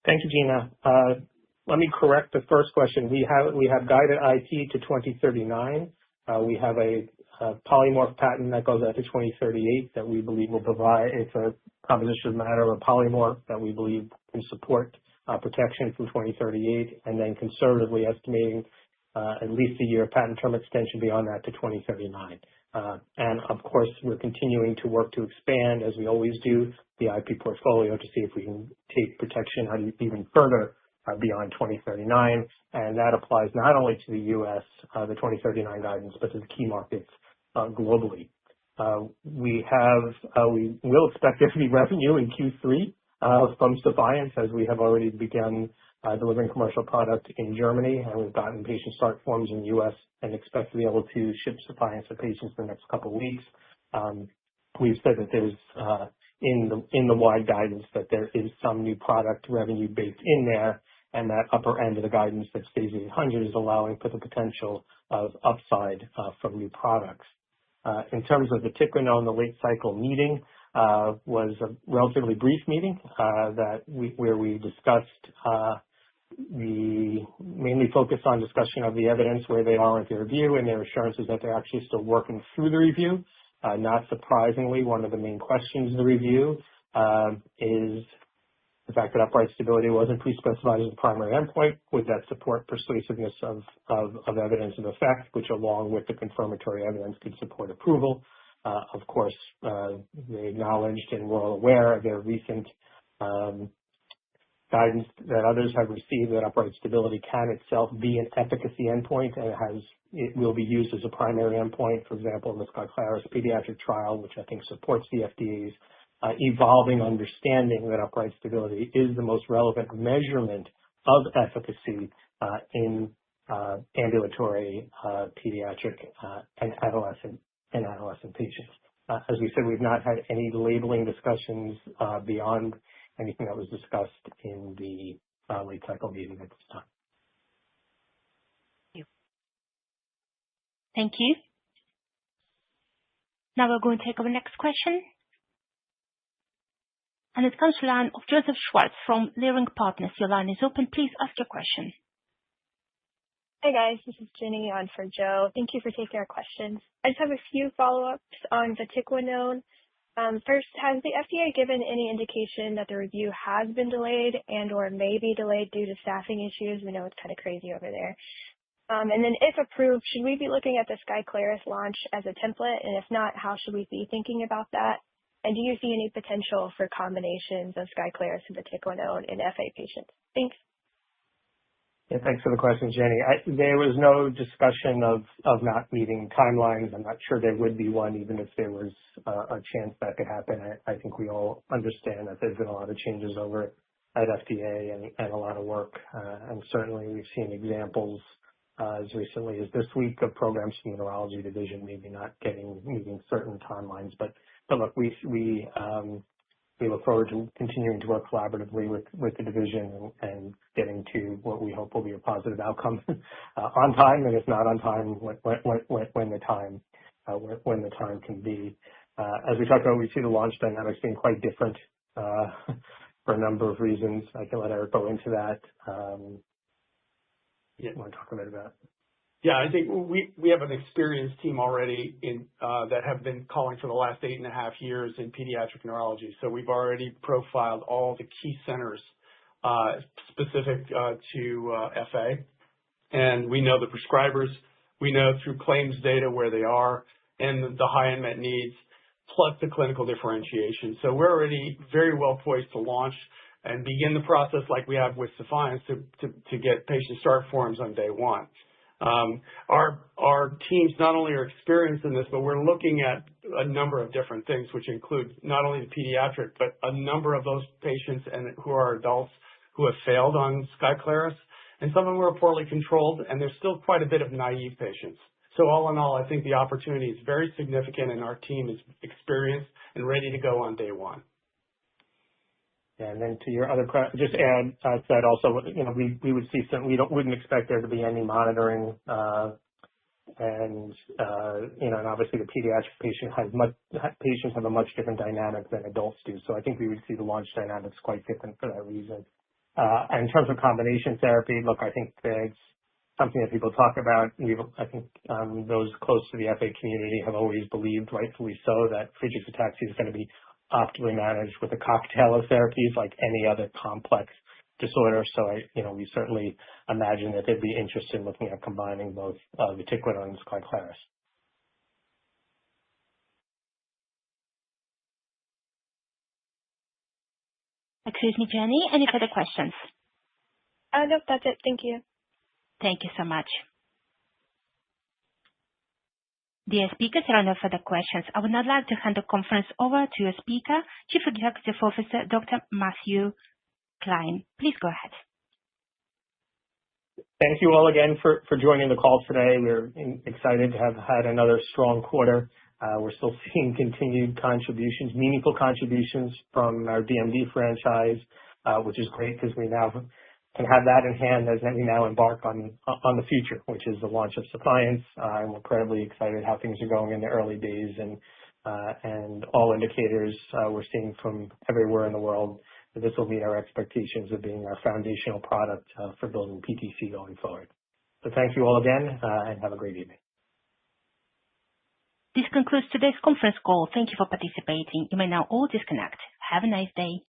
Thank you, Gina. Let me correct the first question. We have guided IP to 2039. We have a polymorph patent that goes out to 2038 that we believe will provide. It's a composition of matter of a polymorph that we believe can support protection from 2038, and then conservatively estimating at least a year patent term extension beyond that to 2039. And of course, we're continuing to work to expand, as we always do, the IP portfolio to see if we can take protection out even further beyond 2039, and that applies not only to the U.S., the 2039 guidance, but to the key markets globally. We will expect there to be revenue in Q3 from Sephience, as we have already begun delivering commercial product in Germany, and we've gotten patient start forms in the U.S. and expect to be able to ship Sephience to patients in the next couple of weeks. We've said that there's in the wide guidance that there is some new product revenue baked in there, and that upper end of the guidance that stays at 800 is allowing for the potential of upside from new products. In terms of the vatiquinone, the late cycle meeting was a relatively brief meeting where we discussed we mainly focused on discussion of the evidence, where they are with their review, and their assurances that they're actually still working through the review. Not surprisingly, one of the main questions of the review is the fact that upright stability wasn't pre-specified as the primary endpoint. Would that support persuasiveness of evidence of effect, which along with the confirmatory evidence could support approval? Of course, they acknowledged and were all aware of their recent guidance that others have received, that upright stability can itself be an efficacy endpoint, and it will be used as a primary endpoint, for example, in the Skyclarys pediatric trial, which I think supports the FDA's evolving understanding that upright stability is the most relevant measurement of efficacy in ambulatory pediatric and adolescent patients. As we said, we've not had any labeling discussions beyond anything that was discussed in the late cycle meeting at this time. Thank you. Now we're going to take our next question. And it comes to the line of Joseph Schwartz from Leerink Partners. Your line is open. Please ask your question. Hi guys, this is Jenny on for Joe. Thank you for taking our questions. I just have a few follow-ups on vatiquinone. First, has the FDA given any indication that the review has been delayed and or may be delayed due to staffing issues? We know it's kind of crazy over there. And then if approved, should we be looking at the Skyclarys launch as a template? And if not, how should we be thinking about that? And do you see any potential for combinations of Skyclarys and vatiquinone in FA patients? Thanks. Yeah, thanks for the question, Jenny. There was no discussion of not meeting timelines. I'm not sure there would be one, even if there was a chance that could happen. I think we all understand that there's been a lot of changes over at FDA and a lot of work. And certainly we've seen examples as recently as this week of programs from the neurology division maybe not meeting certain timelines. But look, we look forward to continuing to work collaboratively with the division and getting to what we hope will be a positive outcome on time, and if not on time, when the time can be. As we talked about, we see the launch dynamics being quite different for a number of reasons. I can let Eric go into that. You want to talk a bit about? Yeah, I think we have an experienced team already that have been calling for the last 8.5 years in pediatric neurology. So we've already profiled all the key centers specific to FA, and we know the prescribers. We know through claims data where they are and the high unmet needs, plus the clinical differentiation. So we're already very well poised to launch and begin the process like we have with Sephience to get patient start forms on day one. Our teams not only are experienced in this, but we're looking at a number of different things, which include not only the pediatric, but a number of those patients who are adults who have failed on Skyclarys, and some of them are poorly controlled, and there's still quite a bit of naive patients. So all in all, I think the opportunity is very significant, and our team is experienced and ready to go on day one. Yeah, and then to your other question, just add that also, we would see wouldn't expect there to be any monitoring, and obviously the pediatric patients have a much different dynamic than adults do. So I think we would see the launch dynamics quite different for that reason. And in terms of combination therapy, look, I think that's something that people talk about. I think those close to the FA community have always believed, rightfully so, that Friedreich's ataxia is going to be optimally managed with a cocktail of therapies like any other complex disorder. So we certainly imagine that they'd be interested in looking at combining both vatiquinone and Skyclarys. Excuse me, Jenny, any further questions? Nope, that's it. Thank you. Thank you so much. Dear speakers, there are no further questions. I would now like to hand the conference over to your speaker, Chief Executive Officer, Dr. Matthew Klein. Please go ahead. Thank you all again for joining the call today. We're excited to have had another strong quarter. We're still seeing continued contributions, meaningful contributions from our DMD franchise, which is great because we now can have that in hand as we now embark on the future, which is the launch of Sephience. We're incredibly excited how things are going in the early days, and all indicators we're seeing from everywhere in the world that this will meet our expectations of being our foundational product for building PTC going forward. So thank you all again, and have a great evening. This concludes today's conference call. Thank you for participating. You may now all disconnect. Have a nice day.